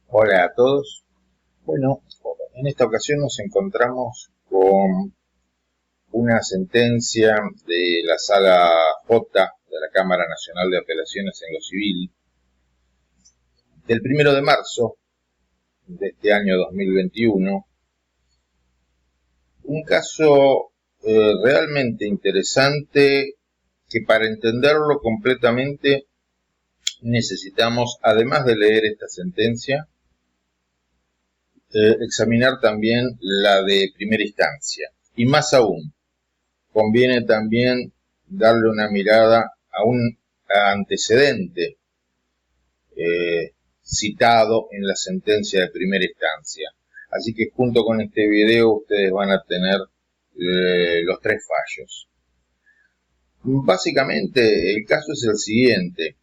Hola a todos. Bueno, en esta ocasión nos encontramos con una sentencia de la Sala J de la Cámara Nacional de Apelaciones en lo Civil del 1 de marzo de este año 2021. Un caso realmente interesante que para entenderlo completamente necesitamos, además de leer esta sentencia, examinar también la de primera instancia. Y más aún, conviene también darle una mirada a un antecedente citado en la sentencia de primera instancia. Así que junto con este video ustedes van a tener los tres fallos. Básicamente el caso es el siguiente.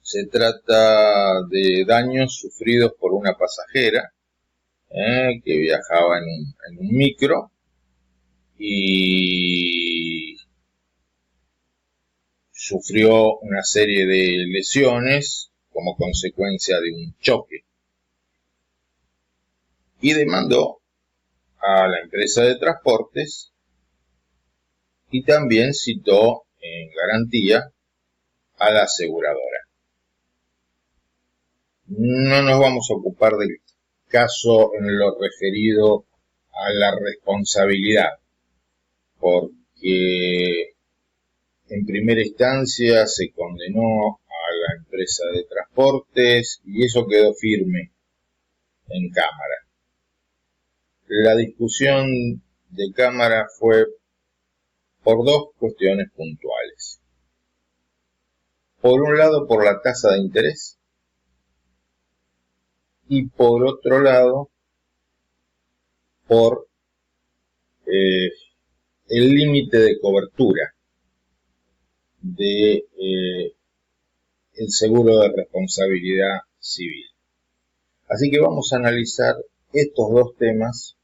Se trata de daños sufridos por una pasajera que viajaba en un micro y sufrió una serie de lesiones como consecuencia de un choque y demandó a la empresa de transportes y también citó en garantía a la aseguradora. No nos vamos a ocupar del caso en lo referido a la responsabilidad, porque en primera instancia se condenó a la empresa de transportes y eso quedó firme en Cámara. La discusión de Cámara fue por dos cuestiones puntuales. Por un lado, por la tasa de interés y por otro lado, por el límite de cobertura de el seguro de responsabilidad civil. Así que vamos a analizar estos dos temas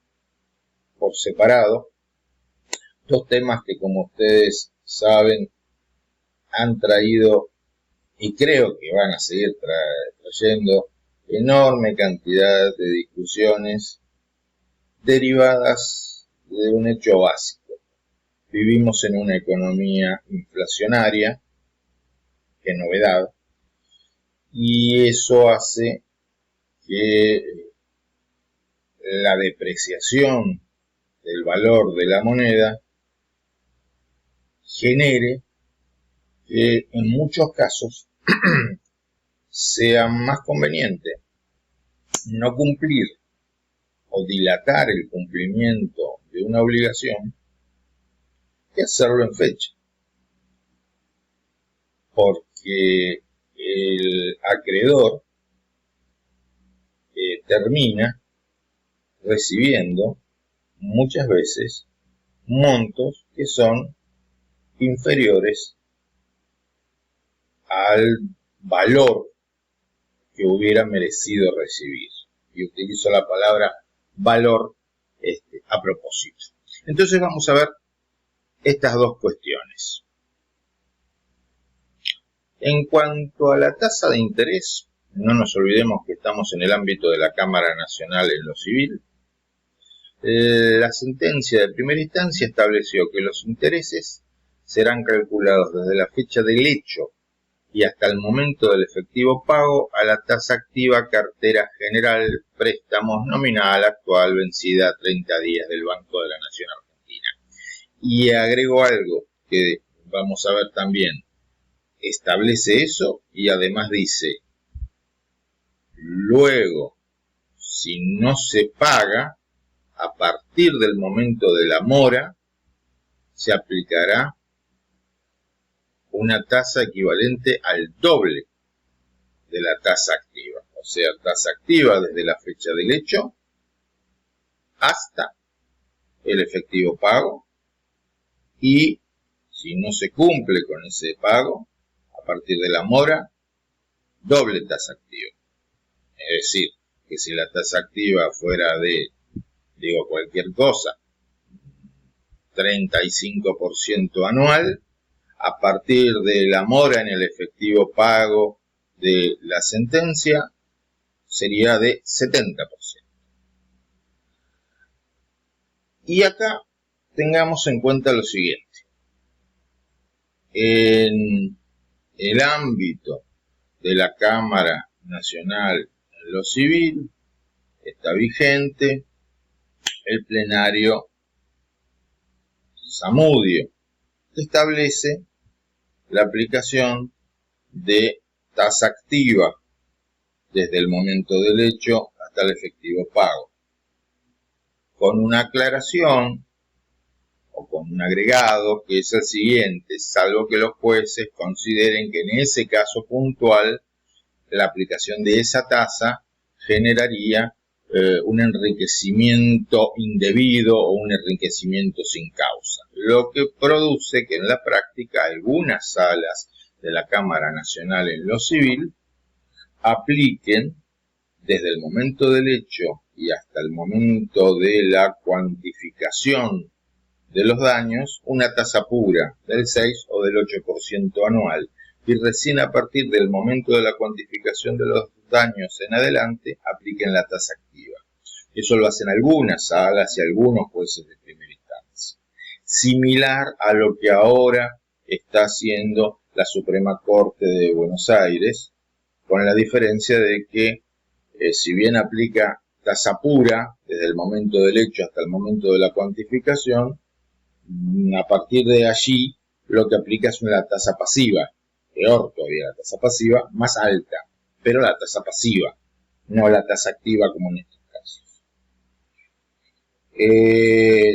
por separado, dos temas que, como ustedes saben, han traído y creo que van a seguir trayendo enorme cantidad de discusiones derivadas de un hecho básico. Vivimos en una economía inflacionaria, qué novedad, y eso hace que la depreciación del valor de la moneda genere que en muchos casos sea más conveniente no cumplir o dilatar el cumplimiento de una obligación que hacerlo en fecha, porque el acreedor termina recibiendo muchas veces montos que son inferiores al valor que hubiera merecido recibir. Y utilizo la palabra valor a propósito. Entonces vamos a ver estas dos cuestiones. En cuanto a la tasa de interés, no nos olvidemos que estamos en el ámbito de la Cámara Nacional en lo Civil. La sentencia de primera instancia estableció que los intereses serán calculados desde la fecha del hecho y hasta el momento del efectivo pago a la tasa activa cartera general préstamos nominal actual vencida a 30 días del Banco de la Nación Argentina. Y agrego algo que vamos a ver también. Establece eso y además dice, luego, si no se paga, a partir del momento de la mora, se aplicará una tasa equivalente al doble de la tasa activa. O sea, tasa activa desde la fecha del hecho hasta el efectivo pago y si no se cumple con ese pago, a partir de la mora, doble tasa activa. Es decir, que si la tasa activa fuera de, digo cualquier cosa, 35% anual, a partir de la mora en el efectivo pago de la sentencia, sería de 70%. Y acá tengamos en cuenta lo siguiente. En el ámbito de la Cámara Nacional en lo civil está vigente el plenario Zamudio, que establece la aplicación de tasa activa desde el momento del hecho hasta el efectivo pago, con una aclaración o con un agregado que es el siguiente: salvo que los jueces consideren que en ese caso puntual la aplicación de esa tasa generaría un enriquecimiento indebido o un enriquecimiento sin causa, lo que produce que en la práctica algunas salas de la Cámara Nacional en lo civil apliquen desde el momento del hecho y hasta el momento de la cuantificación de los daños una tasa pura del 6 o del 8% anual, y recién a partir del momento de la cuantificación de los daños en adelante apliquen la tasa activa. Eso lo hacen algunas salas y algunos jueces de primera instancia, similar a lo que ahora está haciendo la Suprema Corte de Buenos Aires, con la diferencia de que si bien aplica tasa pura desde el momento del hecho hasta el momento de la cuantificación, a partir de allí lo que aplica es una tasa pasiva, peor todavía, la tasa pasiva más alta, pero la tasa pasiva, no la tasa activa como en estos casos.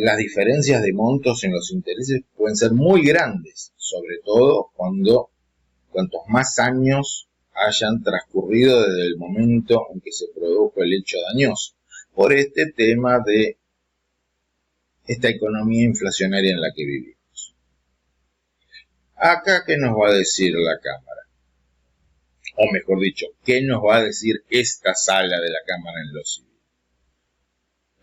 Las diferencias de montos en los intereses pueden ser muy grandes, sobre todo cuantos más años hayan transcurrido desde el momento en que se produjo el hecho dañoso, por este tema de esta economía inflacionaria en la que vivimos. Acá, ¿qué nos va a decir la Cámara? O mejor dicho, ¿qué nos va a decir esta sala de la Cámara en lo civil?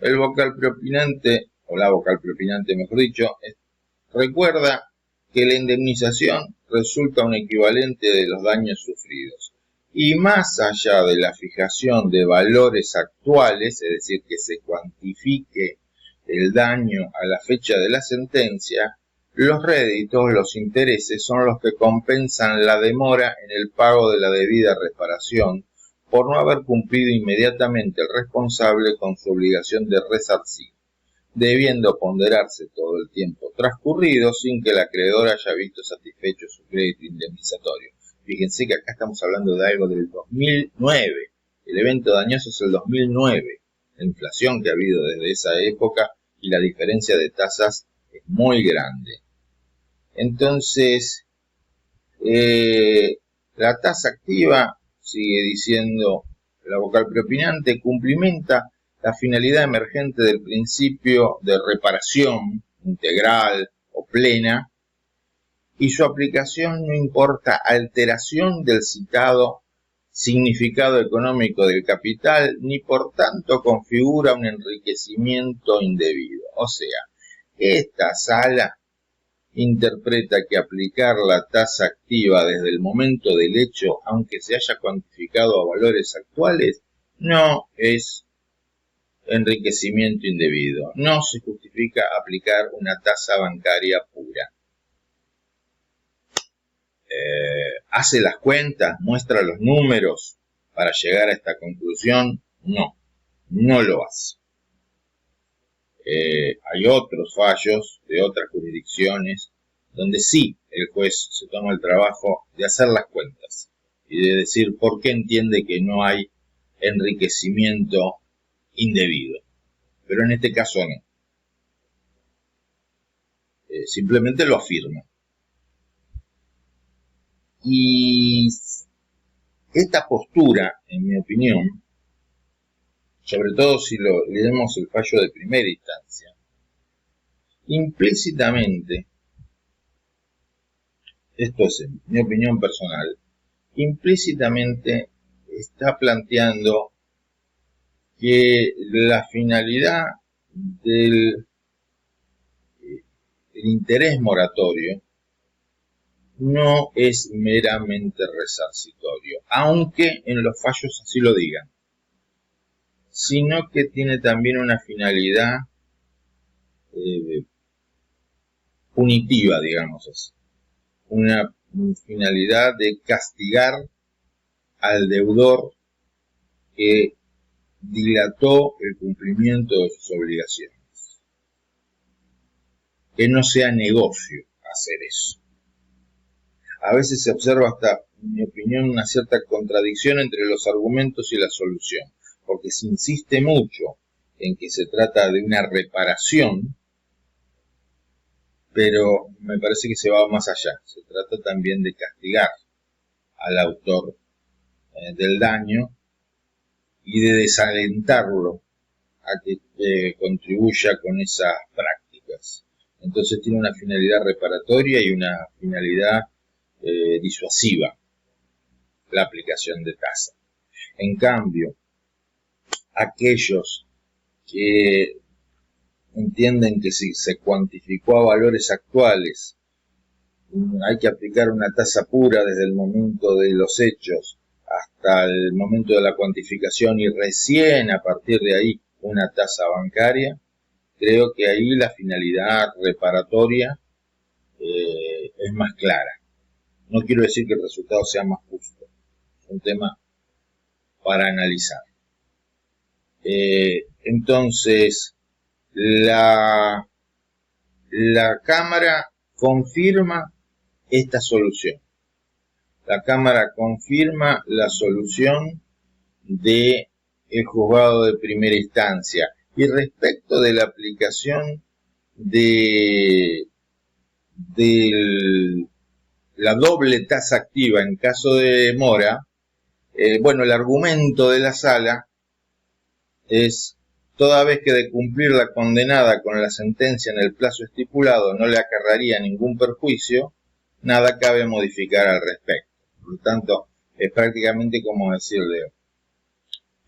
El vocal propinante, o la vocal propinante mejor dicho, recuerda que la indemnización resulta un equivalente de los daños sufridos. Y más allá de la fijación de valores actuales, es decir, que se cuantifique el daño a la fecha de la sentencia, los réditos, los intereses, son los que compensan la demora en el pago de la debida reparación por no haber cumplido inmediatamente el responsable con su obligación de resarcir, debiendo ponderarse todo el tiempo transcurrido sin que el acreedor haya visto satisfecho su crédito indemnizatorio. Fíjense que acá estamos hablando de algo del 2009. El evento dañoso es el 2009. La inflación que ha habido desde esa época y la diferencia de tasas es muy grande. Entonces, la tasa activa, sigue diciendo la vocal propinante, cumplimenta la finalidad emergente del principio de reparación integral o plena, y su aplicación no importa alteración del citado significado económico del capital, ni por tanto configura un enriquecimiento indebido. O sea, esta sala interpreta que aplicar la tasa activa desde el momento del hecho, aunque se haya cuantificado a valores actuales, no es enriquecimiento indebido. No se justifica aplicar una tasa bancaria pura. ¿Hace las cuentas? ¿Muestra los números para llegar a esta conclusión? No, no lo hace. Hay otros fallos de otras jurisdicciones donde sí el juez se toma el trabajo de hacer las cuentas y de decir por qué entiende que no hay enriquecimiento indebido, pero en este caso no. Simplemente lo afirma. Y esta postura, en mi opinión, sobre todo si leemos el fallo de primera instancia, implícitamente, esto es en mi opinión personal, implícitamente está planteando que la finalidad del interés moratorio no es meramente resarcitorio, aunque en los fallos así lo digan. sino que tiene también una finalidad punitiva, digamos así. Una finalidad de castigar al deudor que dilató el cumplimiento de sus obligaciones. Que no sea negocio hacer eso. A veces se observa hasta, en mi opinión, una cierta contradicción entre los argumentos y la solución, porque se insiste mucho en que se trata de una reparación, pero me parece que se va más allá. Se trata también de castigar al autor del daño y de desalentarlo a que contribuya con esas prácticas. Entonces tiene una finalidad reparatoria y una finalidad disuasiva, la aplicación de tasa. En cambio, aquellos que entienden que si se cuantificó a valores actuales, hay que aplicar una tasa pura desde el momento de los hechos hasta el momento de la cuantificación y recién a partir de ahí una tasa bancaria, creo que ahí la finalidad reparatoria es más clara. No quiero decir que el resultado sea más justo, es un tema para analizar. Entonces, la Cámara confirma esta solución. La Cámara confirma la solución del juzgado de primera instancia. Y respecto de la aplicación de la doble tasa activa en caso de mora, bueno, el argumento de la sala es: toda vez que de cumplir la condenada con la sentencia en el plazo estipulado no le acarrearía ningún perjuicio, nada cabe modificar al respecto. Por lo tanto, es prácticamente como decirle: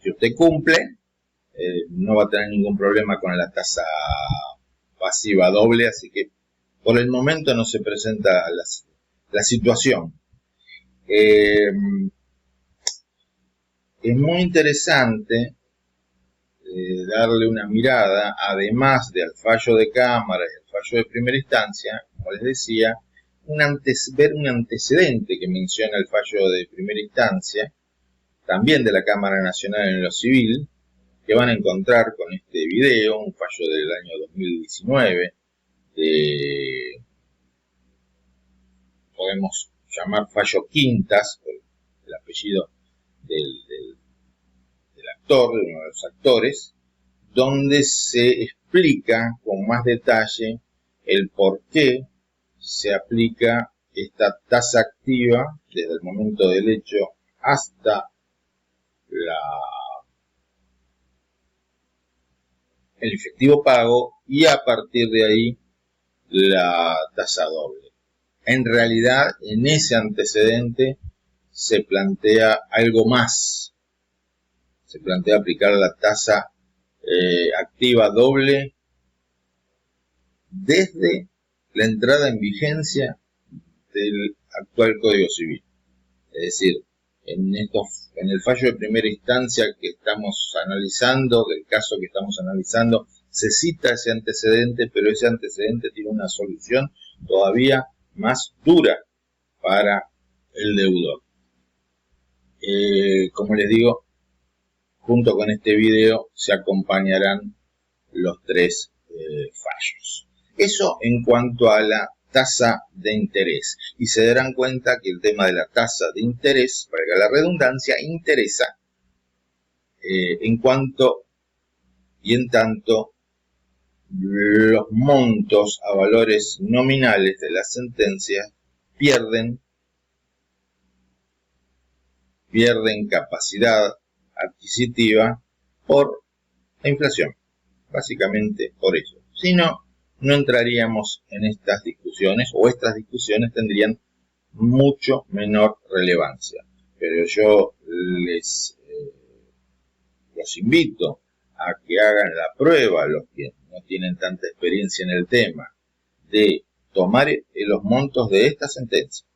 si usted cumple, no va a tener ningún problema con la tasa pasiva doble, así que por el momento no se presenta la situación. Es muy interesante darle una mirada, además del fallo de Cámara y el fallo de primera instancia, como les decía, ver un antecedente que menciona el fallo de primera instancia, también de la Cámara Nacional en lo Civil, que van a encontrar con este video, un fallo del año 2019, podemos llamar fallo Quintas, por el apellido del actor, de uno de los actores, donde se explica con más detalle el por qué se aplica esta tasa activa desde el momento del hecho hasta el efectivo pago y a partir de ahí la tasa doble. En realidad, en ese antecedente se plantea algo más. Se plantea aplicar la tasa activa doble desde la entrada en vigencia del actual Código Civil. Es decir, en el fallo de primera instancia que estamos analizando, del caso que estamos analizando, se cita ese antecedente, pero ese antecedente tiene una solución todavía más dura para el deudor. Como les digo, junto con este video se acompañarán los tres fallos. Eso en cuanto a la tasa de interés. Y se darán cuenta que el tema de la tasa de interés, valga la redundancia, interesa en cuanto y en tanto los montos a valores nominales de la sentencia pierden capacidad adquisitiva por la inflación, básicamente por eso. Si no, no entraríamos en estas discusiones, o estas discusiones tendrían mucho menor relevancia. Pero yo los invito a que hagan la prueba, los que no tienen tanta experiencia en el tema, de tomar los montos de esta sentencia,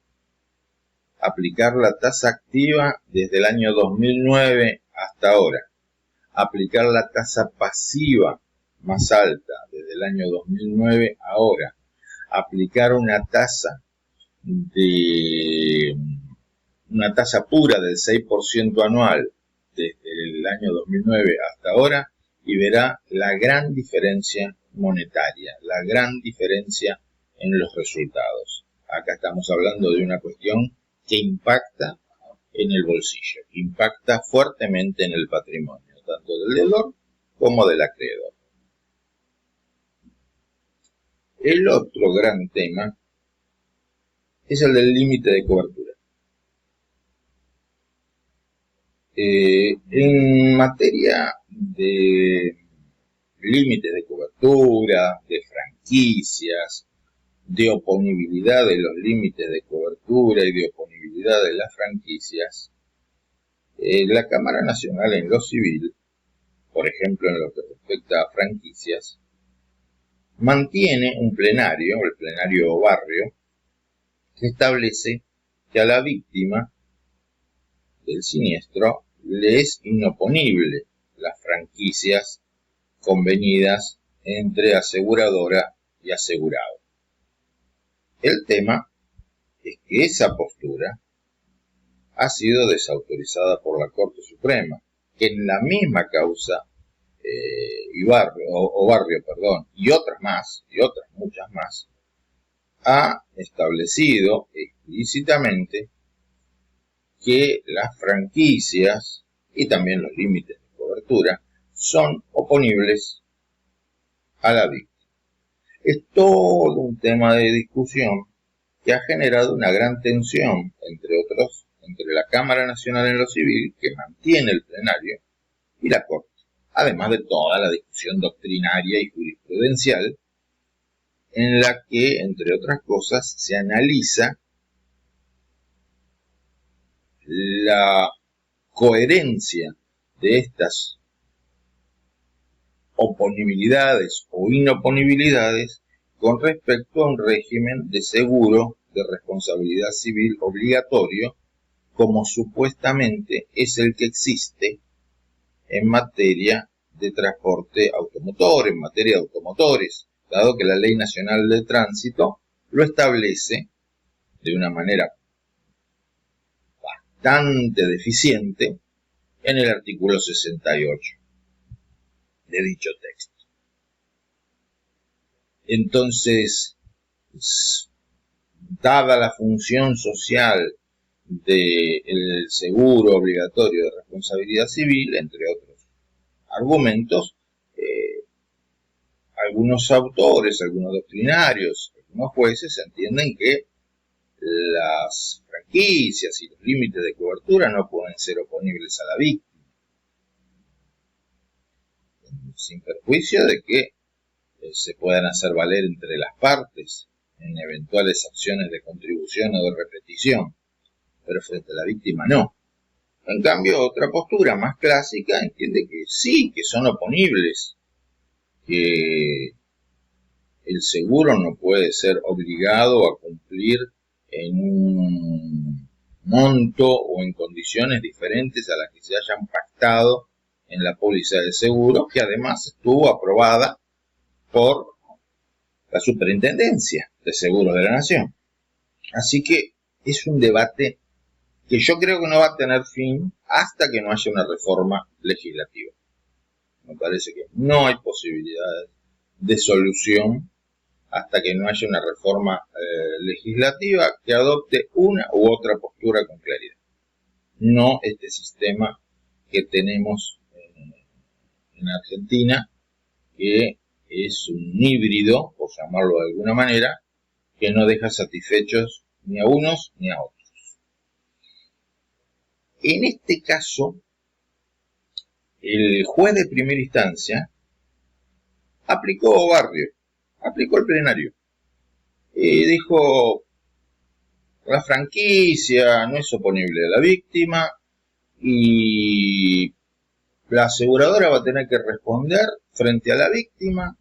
aplicar la tasa activa desde el año 2009 hasta ahora, aplicar la tasa pasiva más alta desde el año 2009 ahora, aplicar una tasa pura del 6% anual desde el año 2009 hasta ahora, y verá la gran diferencia monetaria, la gran diferencia en los resultados. Acá estamos hablando de una cuestión que impacta en el bolsillo, que impacta fuertemente en el patrimonio, tanto del deudor como del acreedor. El otro gran tema es el del límite de cobertura. En materia de límites de cobertura, de franquicias, de oponibilidad de los límites de cobertura y de oponibilidad de las franquicias, la Cámara Nacional en lo civil, por ejemplo en lo que respecta a franquicias, mantiene un plenario, el plenario barrio, que establece que a la víctima del siniestro le es inoponible las franquicias convenidas entre aseguradora y asegurado. El tema es que esa postura ha sido desautorizada por la Corte Suprema, que en la misma causa Barrio, y otras muchas más, ha establecido explícitamente que las franquicias y también los límites de cobertura son oponibles a la víctima. Es todo un tema de discusión que ha generado una gran tensión, entre otros, entre la Cámara Nacional en lo Civil, que mantiene el plenario, y la Corte, además de toda la discusión doctrinaria y jurisprudencial, en la que, entre otras cosas, se analiza la coherencia de estas oponibilidades o inoponibilidades con respecto a un régimen de seguro de responsabilidad civil obligatorio, como supuestamente es el que existe en materia de transporte automotor, en materia de automotores, dado que la Ley Nacional de Tránsito lo establece de una manera bastante deficiente en el artículo 68 de dicho texto. Entonces, dada la función social del seguro obligatorio de responsabilidad civil, entre otros argumentos, algunos autores, algunos doctrinarios, algunos jueces entienden que las franquicias y los límites de cobertura no pueden ser oponibles a la víctima, sin perjuicio de que se puedan hacer valer entre las partes en eventuales acciones de contribución o de repetición, pero frente a la víctima no. En cambio, otra postura más clásica entiende que sí, que son oponibles, que el seguro no puede ser obligado a cumplir en un monto o en condiciones diferentes a las que se hayan pactado en la póliza de seguro, que además estuvo aprobada por la Superintendencia de Seguros de la Nación. Así que es un debate que yo creo que no va a tener fin hasta que no haya una reforma legislativa. Me parece que no hay posibilidades de solución hasta que no haya una reforma legislativa que adopte una u otra postura con claridad. No este sistema que tenemos en Argentina, que es un híbrido, por llamarlo de alguna manera, que no deja satisfechos ni a unos ni a otros. En este caso, el juez de primera instancia aplicó el plenario. Dijo, la franquicia no es oponible a la víctima y la aseguradora va a tener que responder frente a la víctima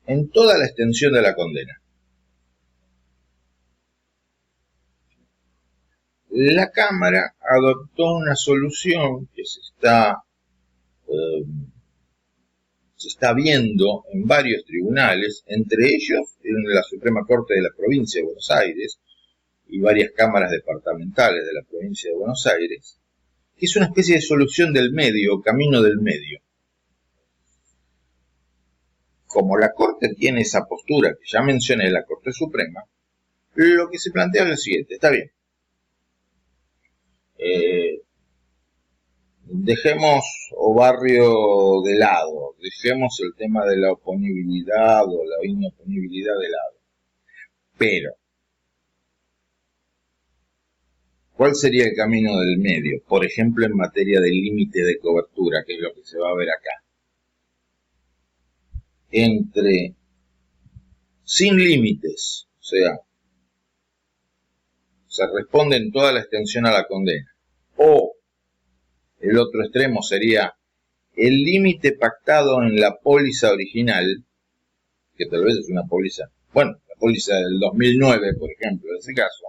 en toda la extensión de la condena. La Cámara adoptó una solución que se está se está viendo en varios tribunales, entre ellos en la Suprema Corte de la Provincia de Buenos Aires y varias cámaras departamentales de la Provincia de Buenos Aires, que es una especie de solución del medio, camino del medio. Como la Corte tiene esa postura que ya mencioné, la Corte Suprema, lo que se plantea es lo siguiente: está bien, dejemos Obarrio de lado, dejemos el tema de la oponibilidad o la inoponibilidad de lado, pero ¿cuál sería el camino del medio? Por ejemplo, en materia de límite de cobertura, que es lo que se va a ver acá. Entre sin límites, o sea, se responde en toda la extensión a la condena, o el otro extremo sería el límite pactado en la póliza original, que tal vez es una póliza, bueno, la póliza del 2009, por ejemplo, en ese caso,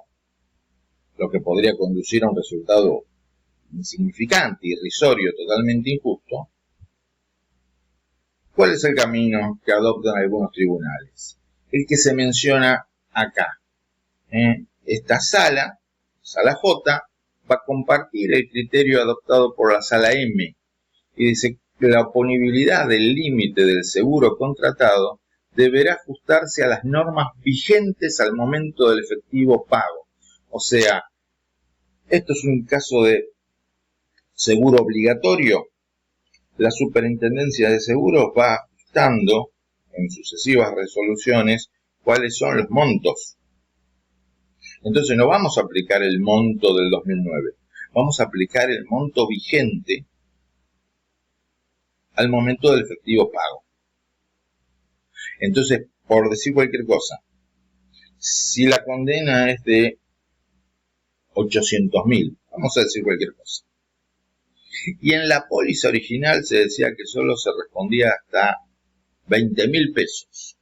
lo que podría conducir a un resultado insignificante, irrisorio, totalmente injusto. ¿Cuál es el camino que adoptan algunos tribunales? El que se menciona acá. Esta sala J, va a compartir el criterio adoptado por la sala M y dice que la oponibilidad del límite del seguro contratado deberá ajustarse a las normas vigentes al momento del efectivo pago. O sea, esto es un caso de seguro obligatorio. La Superintendencia de Seguros va ajustando en sucesivas resoluciones cuáles son los montos. Entonces no vamos a aplicar el monto del 2009, vamos a aplicar el monto vigente al momento del efectivo pago. Entonces, por decir cualquier cosa, si la condena es de 800.000, vamos a decir cualquier cosa, y en la póliza original se decía que solo se respondía hasta 20.000 pesos,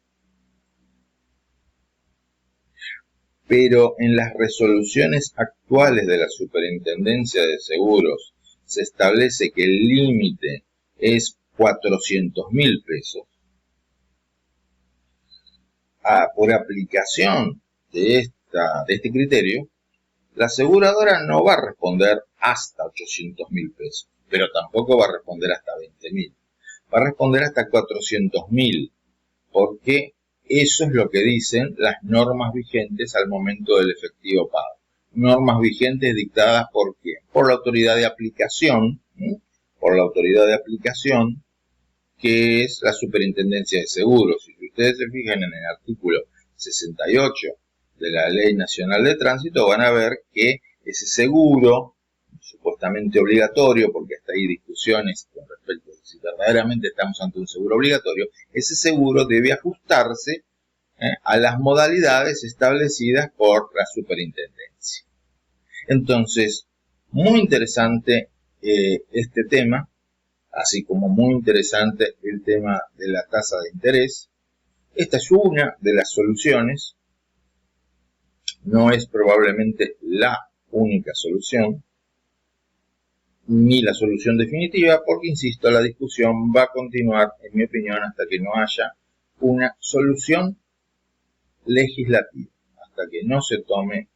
pero en las resoluciones actuales de la Superintendencia de Seguros se establece que el límite es 400.000 pesos. Por aplicación de este criterio, la aseguradora no va a responder hasta 800.000 pesos, pero tampoco va a responder hasta 20.000. Va a responder hasta 400.000, porque eso es lo que dicen las normas vigentes al momento del efectivo pago. Normas vigentes dictadas ¿por qué? Por la autoridad de aplicación, que es la Superintendencia de Seguros. Si ustedes se fijan en el artículo 68 de la Ley Nacional de Tránsito, van a ver que ese seguro, supuestamente obligatorio, porque hasta hay discusiones con respecto a si verdaderamente estamos ante un seguro obligatorio, ese seguro debe ajustarse a las modalidades establecidas por la Superintendencia. Entonces, muy interesante este tema, así como muy interesante el tema de la tasa de interés. Esta es una de las soluciones, no es probablemente la única solución, ni la solución definitiva, porque, insisto, la discusión va a continuar, en mi opinión, hasta que no haya una solución legislativa, hasta que no se tome,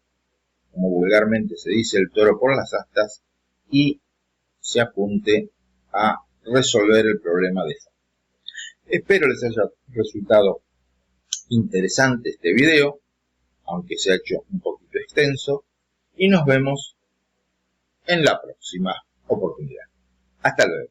como vulgarmente se dice, el toro por las astas y se apunte a resolver el problema de fondo. Espero les haya resultado interesante este video, aunque se ha hecho un poquito extenso, y nos vemos en la próxima oportunidad. Hasta luego.